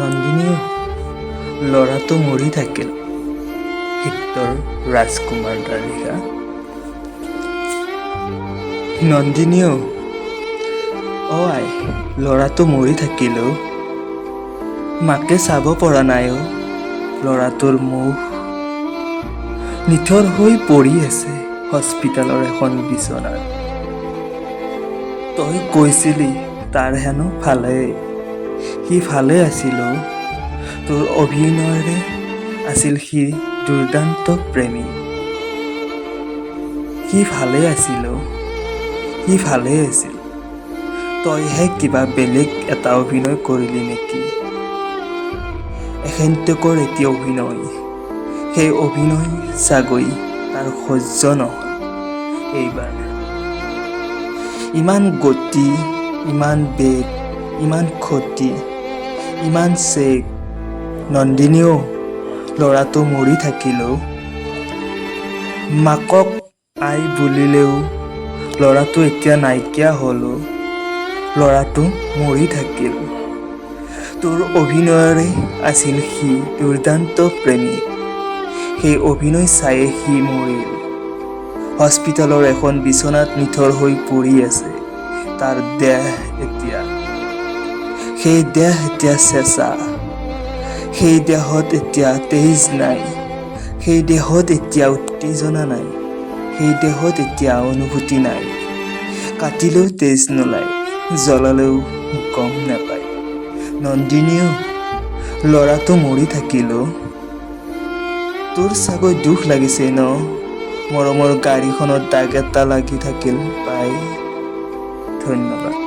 নন্দিনীও ল'ৰাটো মৰি থাকিল। ভিক্টৰ ৰাজকুমাৰ দ্বাৰা লিখা। নন্দিনীও আই, ল'ৰাটো মৰি থাকিল। মাকে চাব পৰা নাই। ল'ৰাটোৰ মুখ নিথৰ হৈ পৰি আছে হস্পিতালৰ এখন বিচনাত। তই কৈছিলি তাৰ হেনো ভালে। সি ভালে আছিল। তোৰ অভিনয়েৰে আছিল সি দুৰ্দান্ত প্ৰেমী। সি ভালে আছিল। তইহে কিবা বেলেগ এটা অভিনয় কৰিলি নেকি? এখেন্তেকৰ এতিয়া অভিনয়, সেই অভিনয় চাগৈ তাৰ সহ্য নহ'ল এইবাৰ। ইমান গতি, ইমান বেগ, ইমান ক্ষতি, ইমান চেক। নন্দিনীও ল'ৰাটো মৰি থাকিল। মাকক আই বুলিলেও ল'ৰাটো এতিয়া নাইকিয়া হ'ল। ল'ৰাটো মৰি থাকিল। তোৰ অভিনয়েৰে আছিল সি দুৰ্দান্ত প্ৰেমী। সেই অভিনয় চায়ে সি মৰিল। হস্পিতালৰ এখন বিচনাত নিথৰ হৈ পৰি আছে তাৰ দেহ এতিয়া। সেই দেহ এতিয়া চেঁচা। সেই দেহত এতিয়া তেজ নাই। সেই দেহত এতিয়া উত্তেজনা নাই। সেই দেহত এতিয়া অনুভূতি নাই। কাটিলেও তেজ নোলায়, জ্বলালেও গম নাপায়। নন্দিনীও ল'ৰাটো মৰি থাকিল। তোৰ চাগৈ দুখ লাগিছে ন? মৰমৰ গাড়ীখনত দাগ এটা লাগি থাকিল পাই। ধন্যবাদ।